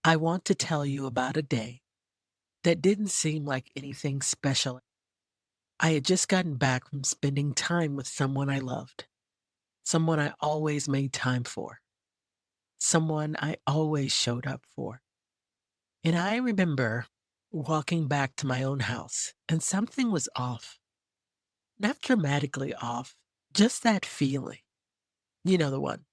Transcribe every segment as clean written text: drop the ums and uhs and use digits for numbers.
I want to tell you about a day that didn't seem like anything special. I had just gotten back from spending time with someone I loved, someone I always made time for, someone I always showed up for. And I remember walking back to my own house, and something was off. Not dramatically off, just that feeling. You know the one.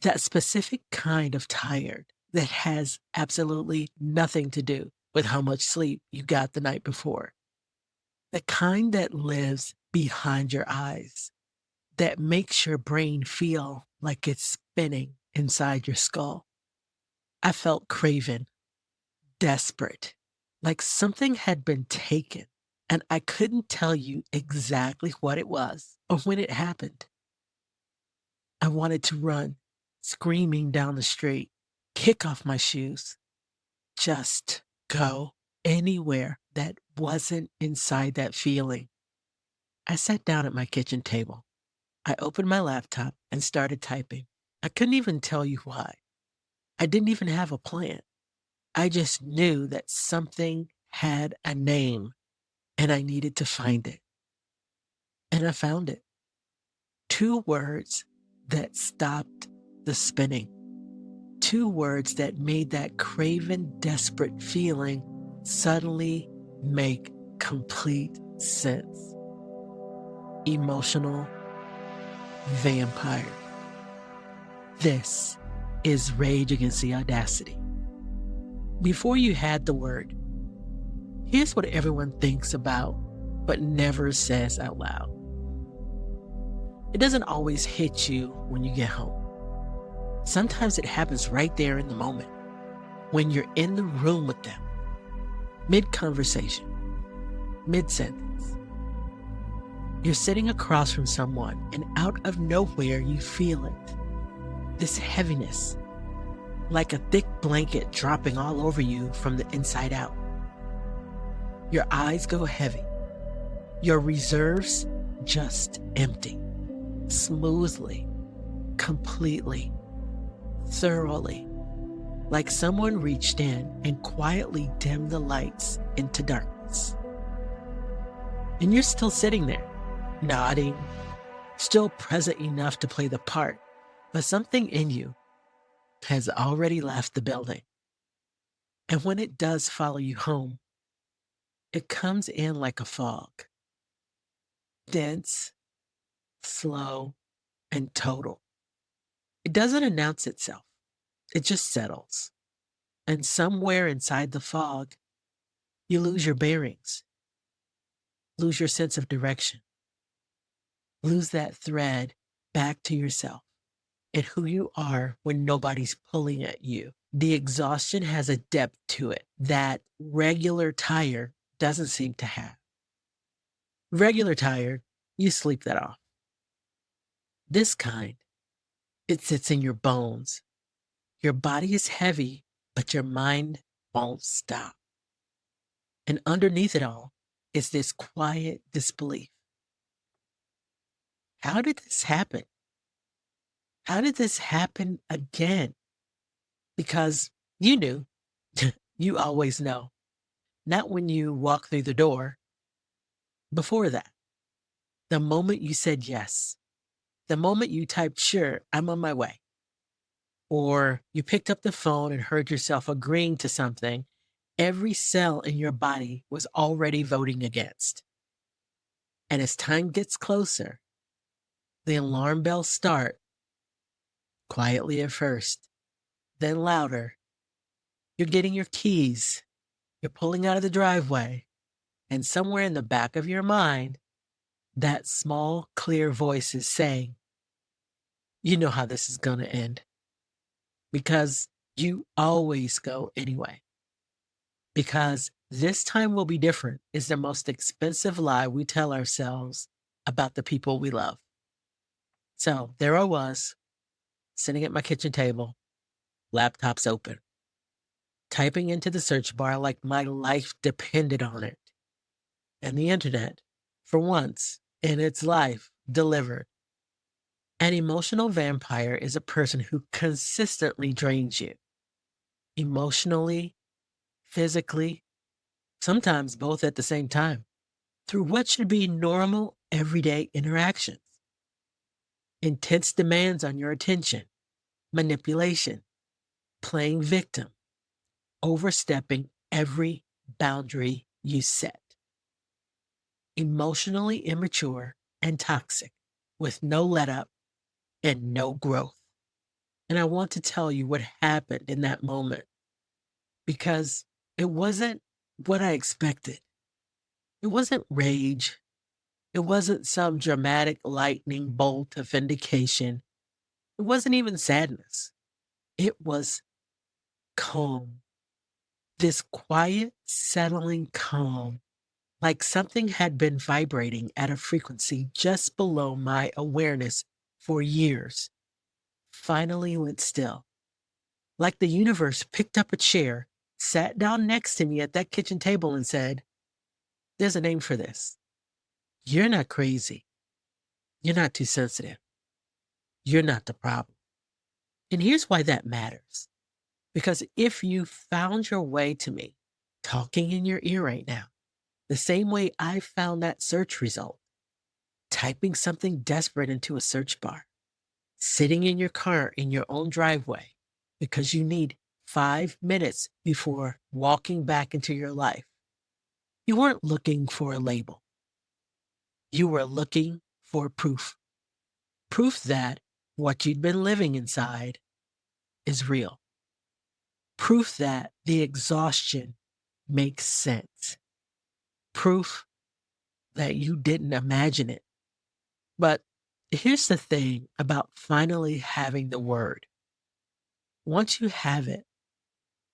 That specific kind of tired that has absolutely nothing to do with how much sleep you got the night before. The kind that lives behind your eyes, that makes your brain feel like it's spinning inside your skull. I felt craven, desperate, like something had been taken, and I couldn't tell you exactly what it was or when it happened. I wanted to run, screaming down the street, kick off my shoes, just go anywhere that wasn't inside that feeling. I sat down at my kitchen table. I opened my laptop and started typing. I couldn't even tell you why. I didn't even have a plan. I just knew that something had a name and I needed to find it. And I found it. Two words that stopped the spinning. Two words that made that craven, desperate feeling suddenly make complete sense. Emotional vampire. This is Rage Against the Audacity. Before you had the word, here's what everyone thinks about but never says out loud. It doesn't always hit you when you get home. Sometimes it happens right there in the moment, when you're in the room with them, mid-conversation, mid-sentence. You're sitting across from someone, and out of nowhere you feel it. This heaviness, like a thick blanket dropping all over you from the inside out. Your eyes go heavy. Your reserves just empty. Smoothly, completely, thoroughly, like someone reached in and quietly dimmed the lights into darkness. And you're still sitting there, nodding, still present enough to play the part, but something in you has already left the building. And when it does follow you home, it comes in like a fog, dense, slow, and total. It doesn't announce itself. It just settles. And somewhere inside the fog, you lose your bearings, lose your sense of direction, lose that thread back to yourself and who you are when nobody's pulling at you. The exhaustion has a depth to it that regular tire doesn't seem to have. Regular tired, you sleep that off. This kind, it sits in your bones. Your body is heavy, but your mind won't stop. And underneath it all is this quiet disbelief. How did this happen? How did this happen again? Because you knew, you always know. Not when you walk through the door. Before that, the moment you said yes, the moment you typed, sure, I'm on my way. Or you picked up the phone and heard yourself agreeing to something, every cell in your body was already voting against. And as time gets closer, the alarm bells start, quietly at first, then louder. You're getting your keys, you're pulling out of the driveway, and somewhere in the back of your mind, that small, clear voice is saying, you know how this is going to end. Because you always go anyway. Because this time will be different is the most expensive lie we tell ourselves about the people we love. So there I was, sitting at my kitchen table, laptops open, typing into the search bar like my life depended on it. And the internet, for once in its life, delivered. An emotional vampire is a person who consistently drains you. emotionally, physically, sometimes both at the same time, through what should be normal, everyday interactions. Intense demands on your attention, manipulation, playing victim, overstepping every boundary you set. Emotionally immature and toxic, with no let up and no growth. And I want to tell you what happened in that moment because it wasn't what I expected. It wasn't rage. It wasn't some dramatic lightning bolt of vindication. It wasn't even sadness. It was calm. This quiet, settling calm, like something had been vibrating at a frequency just below my awareness for years, finally went still. Like the universe picked up a chair, sat down next to me at that kitchen table and said, "There's a name for this. You're not crazy. You're not too sensitive. You're not the problem." And here's why that matters. Because if you found your way to me, talking in your ear right now, the same way I found that search result, typing something desperate into a search bar, sitting in your car in your own driveway because you need 5 minutes before walking back into your life, you weren't looking for a label. You were looking for proof. Proof that what you'd been living inside is real. Proof that the exhaustion makes sense. Proof that you didn't imagine it. But here's the thing about finally having the word. Once you have it,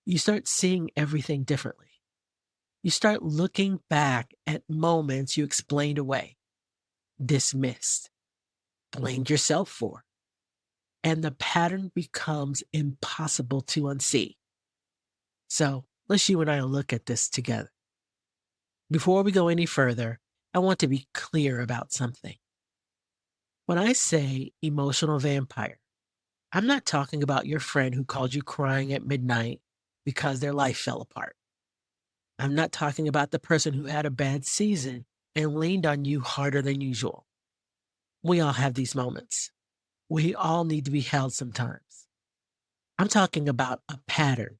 you start seeing everything differently. You start looking back at moments you explained away, dismissed, blamed yourself for, and the pattern becomes impossible to unsee. So let's you and I look at this together. Before we go any further, I want to be clear about something. When I say emotional vampire, I'm not talking about your friend who called you crying at midnight because their life fell apart. I'm not talking about the person who had a bad season and leaned on you harder than usual. We all have these moments. We all need to be held sometimes. I'm talking about a pattern,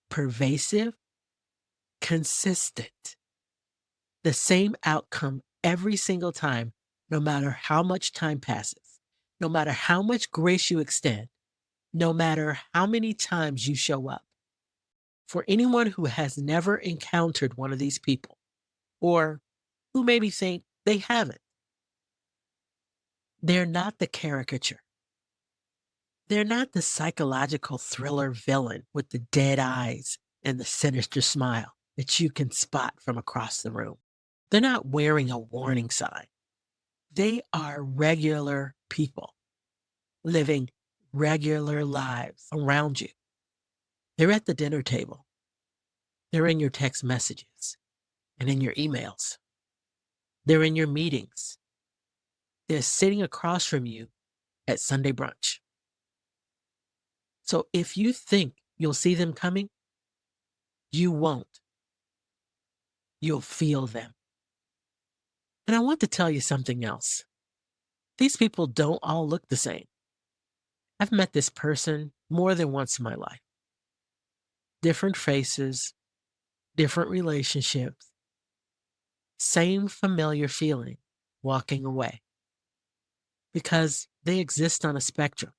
pervasive, consistent, the same outcome every single time, no matter how much time passes, no matter how much grace you extend, no matter how many times you show up. For anyone who has never encountered one of these people, or who maybe think they haven't, they're not the caricature. They're not the psychological thriller villain with the dead eyes and the sinister smile that you can spot from across the room. They're not wearing a warning sign. They are regular people living regular lives around you. They're at the dinner table. They're in your text messages and in your emails. They're in your meetings. They're sitting across from you at Sunday brunch. So if you think you'll see them coming, you won't. You'll feel them. And I want to tell you something else. These people don't all look the same. I've met this person more than once in my life. Different faces, different relationships, same familiar feeling walking away. Because they exist on a spectrum.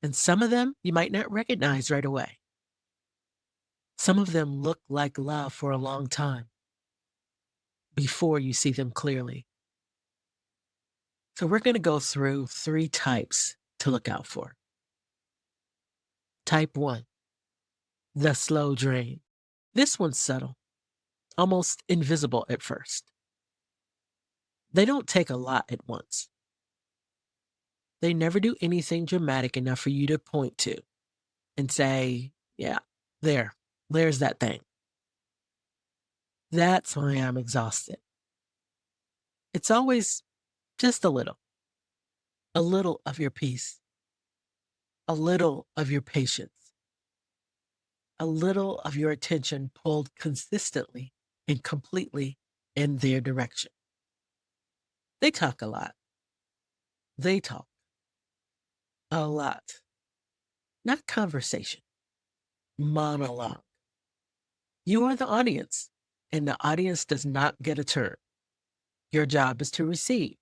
And some of them you might not recognize right away. Some of them look like love for a long time before you see them clearly. So we're going to go through 3 types to look out for. Type 1, the slow drain. This one's subtle, almost invisible at first. They don't take a lot at once. They never do anything dramatic enough for you to point to and say, yeah, there's that thing. That's why I'm exhausted. It's always just a little of your peace, a little of your patience, a little of your attention pulled consistently and completely in their direction. They talk a lot. They talk a lot. Not conversation, monologue. You are the audience, and the audience does not get a turn. Your job is to receive,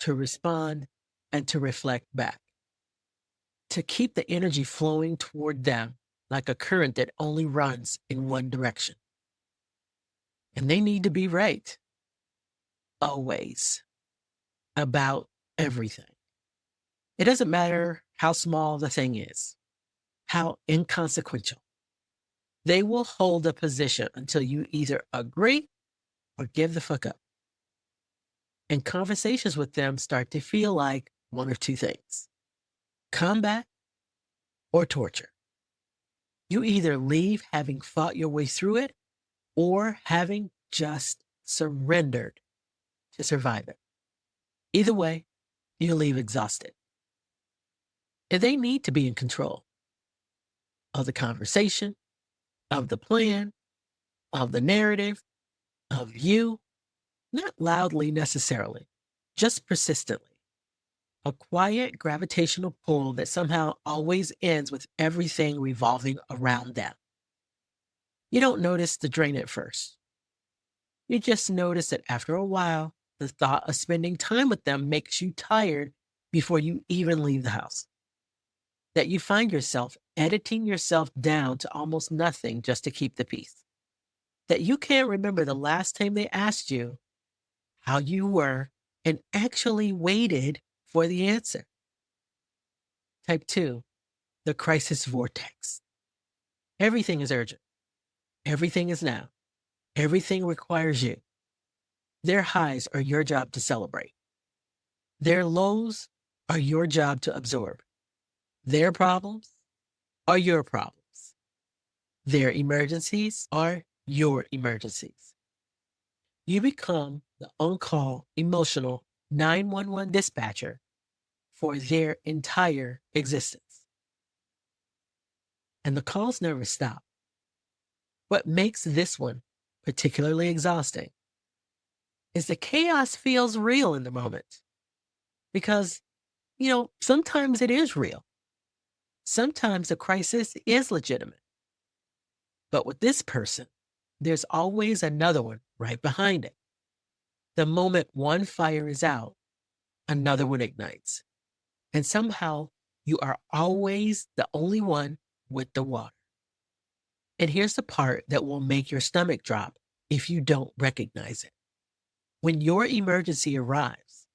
to respond, and to reflect back, to keep the energy flowing toward them like a current that only runs in one direction. And they need to be right, always, about everything. It doesn't matter how small the thing is, how inconsequential. They will hold a position until you either agree or give the fuck up. And conversations with them start to feel like one of two things: combat or torture. You either leave having fought your way through it or having just surrendered to survive it. Either way, you leave exhausted. And they need to be in control of the conversation, of the plan, of the narrative, of you, not loudly necessarily, just persistently. A quiet gravitational pull that somehow always ends with everything revolving around them. You don't notice the drain at first. You just notice that after a while, the thought of spending time with them makes you tired before you even leave the house. That you find yourself editing yourself down to almost nothing just to keep the peace. That you can't remember the last time they asked you how you were and actually waited for the answer. Type 2, the crisis vortex. Everything is urgent. Everything is now. Everything requires you. Their highs are your job to celebrate. Their lows are your job to absorb. Their problems are your problems. Their emergencies are your emergencies. You become the on-call, emotional 911 dispatcher for their entire existence. And the calls never stop. What makes this one particularly exhausting is the chaos feels real in the moment. Because, sometimes it is real. Sometimes the crisis is legitimate. But with this person, there's always another one right behind it. The moment one fire is out, another one ignites. And somehow you are always the only one with the water. And here's the part that will make your stomach drop if you don't recognize it. When your emergency arrives,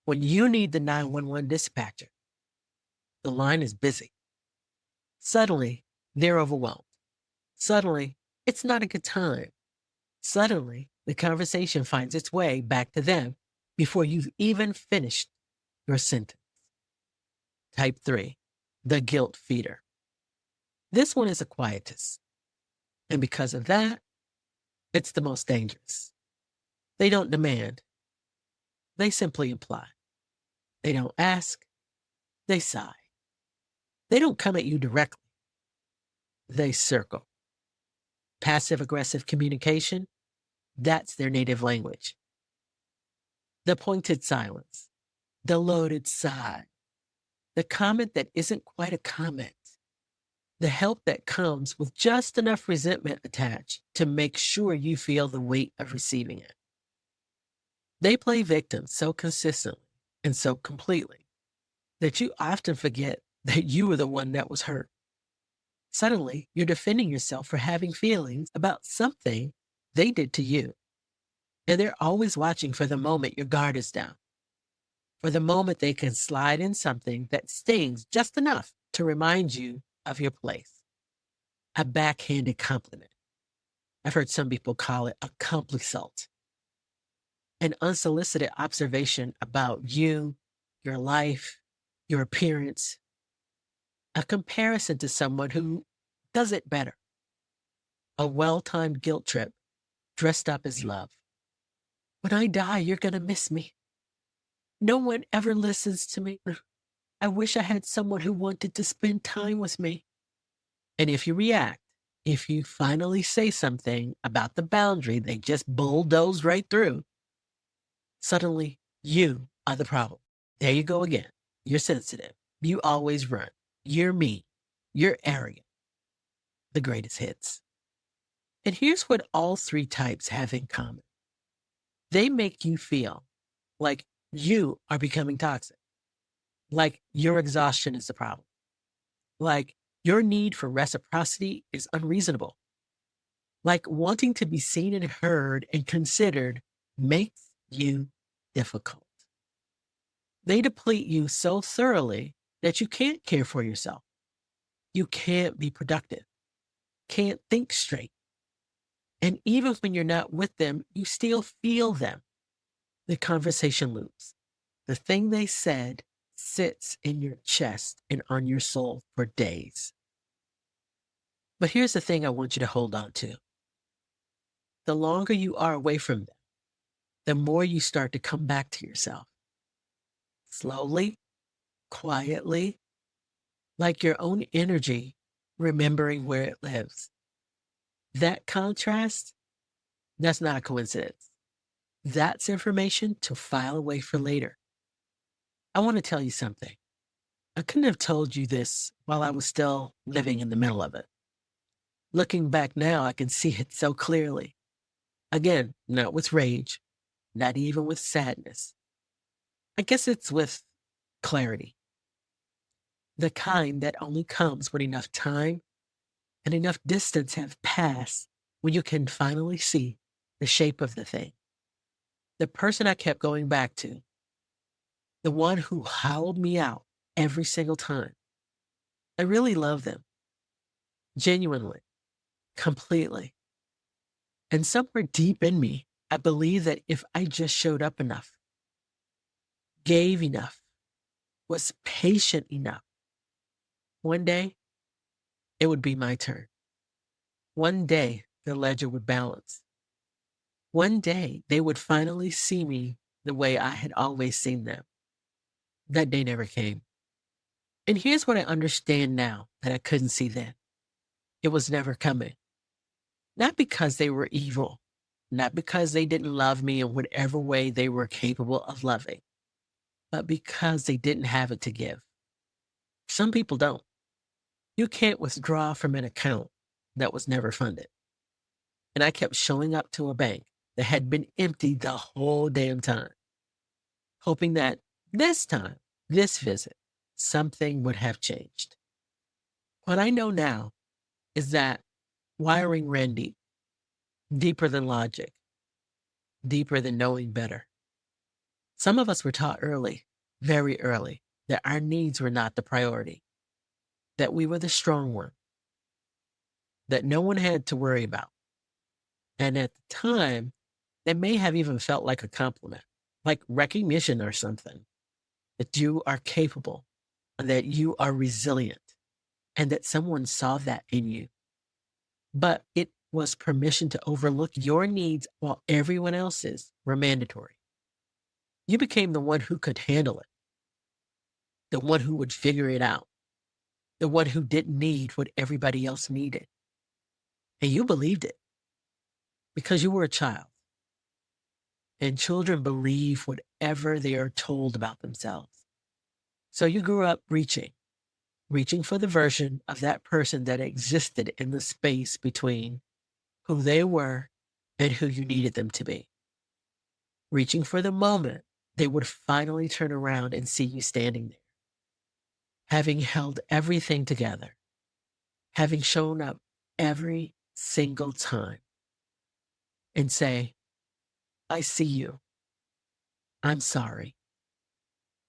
when you need the 911 dispatcher, the line is busy. Suddenly, they're overwhelmed. Suddenly, it's not a good time. Suddenly, the conversation finds its way back to them before you've even finished your sentence. Type 3, the guilt feeder. This one is the quietest. And because of that, it's the most dangerous. They don't demand. They simply imply. They don't ask. They sigh. They don't come at you directly. They circle. Passive-aggressive communication, that's their native language. The pointed silence, the loaded sigh, the comment that isn't quite a comment, the help that comes with just enough resentment attached to make sure you feel the weight of receiving it. They play victim so consistently and so completely that you often forget that you were the one that was hurt. Suddenly, you're defending yourself for having feelings about something they did to you. And they're always watching for the moment your guard is down, for the moment they can slide in something that stings just enough to remind you of your place. A backhanded compliment. I've heard some people call it a compliment. An unsolicited observation about you, your life, your appearance. A comparison to someone who does it better. A well-timed guilt trip dressed up as love. When I die, you're going to miss me. No one ever listens to me. I wish I had someone who wanted to spend time with me. And if you react, If you finally say something about the boundary they just bulldozed right through, suddenly you are the problem. There you go again. You're sensitive. You always run. You're mean. You're arrogant. The greatest hits. And here's what all three types have in common. They make you feel like you are becoming toxic, like your exhaustion is the problem, like your need for reciprocity is unreasonable, like wanting to be seen and heard and considered makes you difficult. They deplete you so thoroughly that you can't care for yourself. You can't be productive, can't think straight. And even when you're not with them, you still feel them. The conversation loops. The thing they said sits in your chest and on your soul for days. But here's the thing I want you to hold on to. The longer you are away from them, the more you start to come back to yourself. Slowly, quietly, like your own energy, remembering where it lives. That contrast, that's not a coincidence. That's information to file away for later. I want to tell you something. I couldn't have told you this while I was still living in the middle of it. Looking back now, I can see it so clearly. Again, not with rage, not even with sadness. I guess it's with clarity. The kind that only comes when enough time and enough distance have passed when you can finally see the shape of the thing. The person I kept going back to, the one who howled me out every single time. I really love them. Genuinely, completely. And somewhere deep in me, I believe that if I just showed up enough, gave enough, was patient enough, one day it would be my turn. One day the ledger would balance. One day they would finally see me the way I had always seen them. That day never came. And here's what I understand now that I couldn't see then. It was never coming. Not because they were evil, not because they didn't love me in whatever way they were capable of loving, but because they didn't have it to give. Some people don't. You can't withdraw from an account that was never funded. And I kept showing up to a bank that had been empty the whole damn time, hoping that this time, this visit, something would have changed. What I know now is that wiring ran deep, deeper than logic, deeper than knowing better. Some of us were taught early, very early, that our needs were not the priority, that we were the strong one, that no one had to worry about. And at the time, that may have even felt like a compliment, like recognition or something, that you are capable, that you are resilient, and that someone saw that in you. But it was permission to overlook your needs while everyone else's were mandatory. You became the one who could handle it, the one who would figure it out, the one who didn't need what everybody else needed. And you believed it because you were a child. And children believe whatever they are told about themselves. So you grew up reaching for the version of that person that existed in the space between who they were and who you needed them to be. Reaching for the moment they would finally turn around and see you standing there, having held everything together, having shown up every single time, and say, I see you. I'm sorry.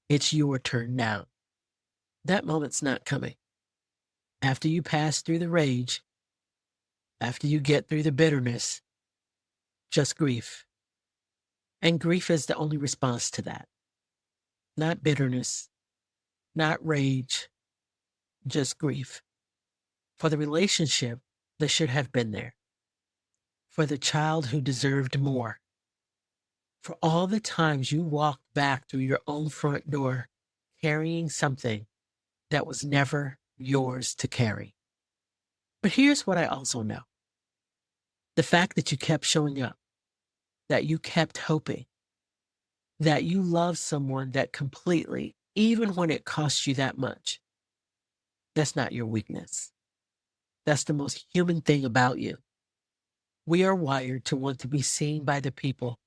It's your turn now. That moment's not coming. After you pass through the rage, after you get through the bitterness, just grief. And grief is the only response to that. Not bitterness, not rage, just grief. For the relationship that should have been there. For the child who deserved more. For all the times you walked back through your own front door carrying something that was never yours to carry. But here's what I also know: the fact that you kept showing up, that you kept hoping, that you love someone that completely, even when it costs you that much, that's not your weakness. That's the most human thing about you. We are wired to want to be seen by the people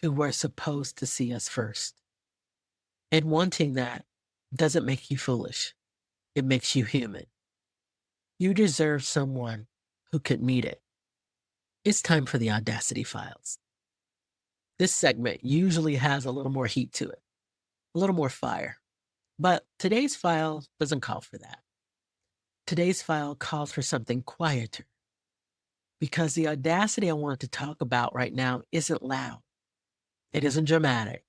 who were supposed to see us first. And wanting that doesn't make you foolish, it makes you human. You deserve someone who could meet it. It's time for the Audacity Files. This segment usually has a little more heat to it, a little more fire. But today's file doesn't call for that. Today's file calls for something quieter, because the audacity I want to talk about right now isn't loud. It isn't dramatic.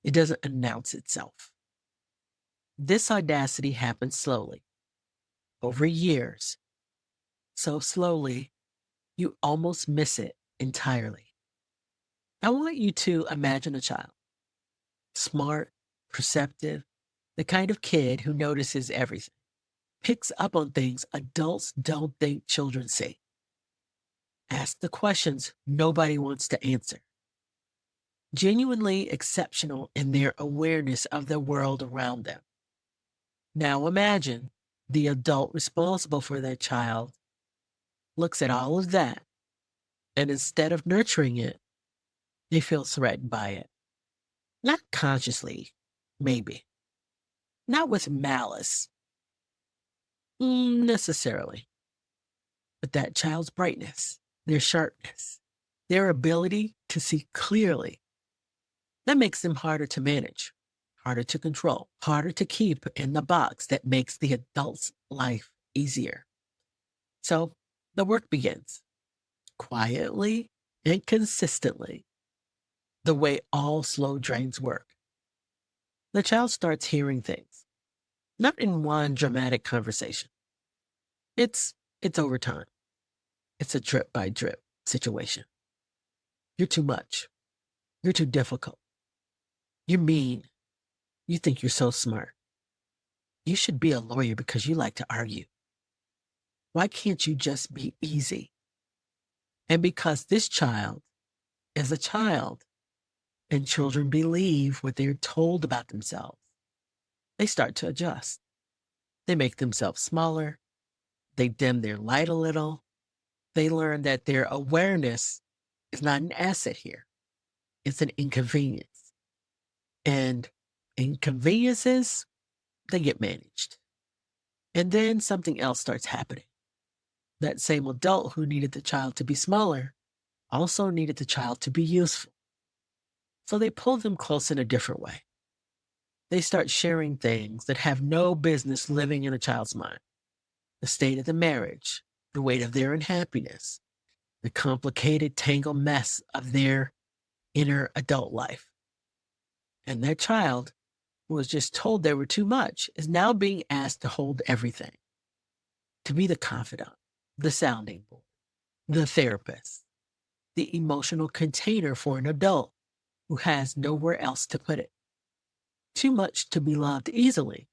It doesn't announce itself. This audacity happens slowly, over years, so slowly you almost miss it entirely. I want you to imagine a child, smart, perceptive, the kind of kid who notices everything, picks up on things adults don't think children see, asks the questions nobody wants to answer, genuinely exceptional in their awareness of the world around them. Now imagine the adult responsible for that child looks at all of that, and instead of nurturing it, they feel threatened by it. Not consciously, maybe. Not with malice, necessarily. But that child's brightness, their sharpness, their ability to see clearly, that makes them harder to manage, harder to control, harder to keep in the box that makes the adult's life easier. So the work begins quietly and consistently, the way all slow drains work. The child starts hearing things, not in one dramatic conversation. It's over time. It's a drip by drip situation. You're too much. You're too difficult. You're mean. You think you're so smart. You should be a lawyer because you like to argue. Why can't you just be easy? And because this child is a child and children believe what they're told about themselves, they start to adjust. They make themselves smaller. They dim their light a little. They learn that their awareness is not an asset here. It's an inconvenience. And inconveniences, they get managed. And then something else starts happening. That same adult who needed the child to be smaller also needed the child to be useful. So they pull them close in a different way. They start sharing things that have no business living in a child's mind. The state of the marriage, the weight of their unhappiness, the complicated, tangled mess of their inner adult life. And that child, who was just told they were too much, is now being asked to hold everything, to be the confidant, the sounding board, the therapist, the emotional container for an adult who has nowhere else to put it. Too much to be loved easily,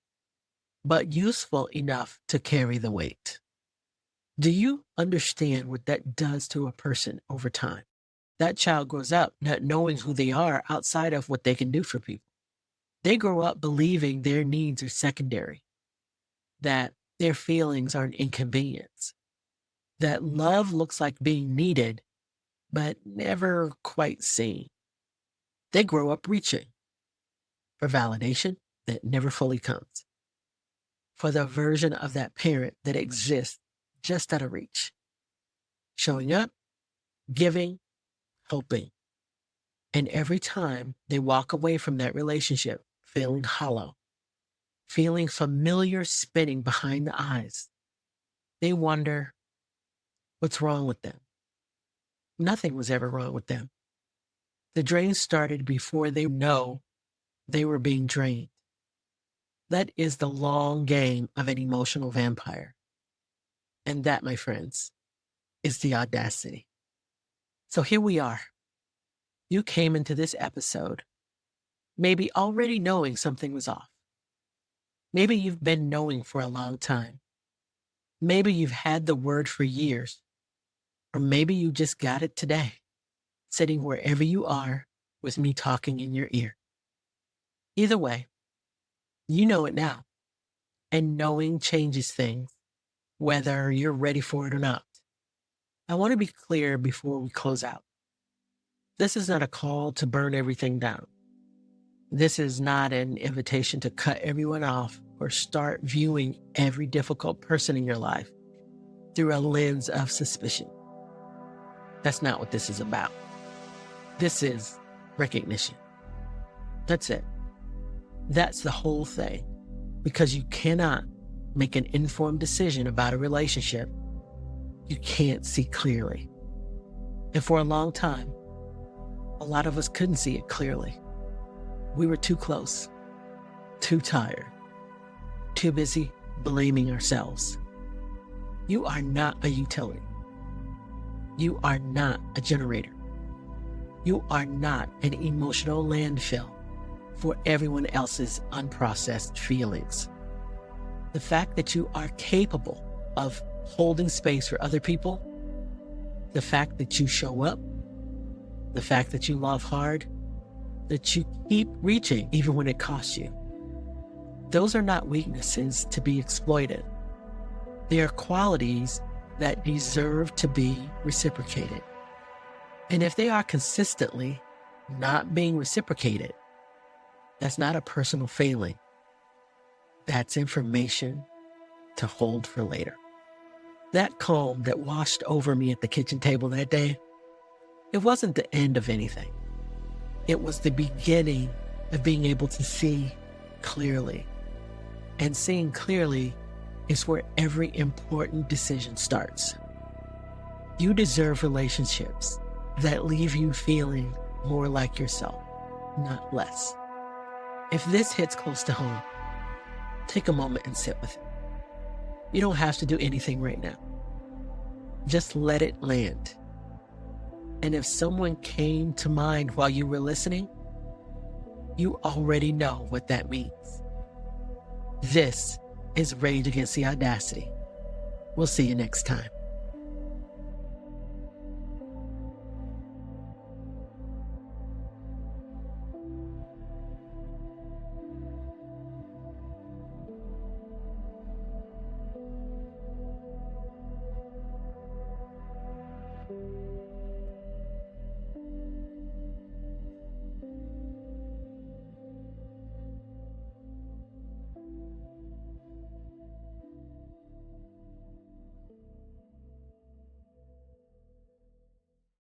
but useful enough to carry the weight. Do you understand what that does to a person over time? That child grows up not knowing who they are outside of what they can do for people. They grow up believing their needs are secondary, that their feelings are an inconvenience, that love looks like being needed, but never quite seen. They grow up reaching for validation that never fully comes, for the version of that parent that exists just out of reach, showing up, giving, hoping. And every time they walk away from that relationship feeling hollow, feeling familiar spinning behind the eyes, they wonder what's wrong with them. Nothing was ever wrong with them. The drain started before they know they were being drained. That is the long game of an emotional vampire. And that, my friends, is the audacity. So here we are. You came into this episode maybe already knowing something was off. Maybe you've been knowing for a long time. Maybe you've had the word for years, or maybe you just got it today, sitting wherever you are with me talking in your ear. Either way, you know it now, and knowing changes things, whether you're ready for it or not. I want to be clear before we close out. This is not a call to burn everything down. This is not an invitation to cut everyone off or start viewing every difficult person in your life through a lens of suspicion. That's not what this is about. This is recognition. That's it. That's the whole thing. Because you cannot make an informed decision about a relationship you can't see clearly. And for a long time, a lot of us couldn't see it clearly. We were too close, too tired, too busy blaming ourselves. You are not a utility. You are not a generator. You are not an emotional landfill for everyone else's unprocessed feelings. The fact that you are capable of holding space for other people, the fact that you show up, the fact that you love hard, that you keep reaching even when it costs you. Those are not weaknesses to be exploited. They are qualities that deserve to be reciprocated. And if they are consistently not being reciprocated, that's not a personal failing. That's information to hold for later. That calm that washed over me at the kitchen table that day, it wasn't the end of anything. It was the beginning of being able to see clearly. And seeing clearly is where every important decision starts. You deserve relationships that leave you feeling more like yourself, not less. If this hits close to home, take a moment and sit with it. You don't have to do anything right now. Just let it land. And if someone came to mind while you were listening, you already know what that means. This is Rage Against the Audacity. We'll see you next time.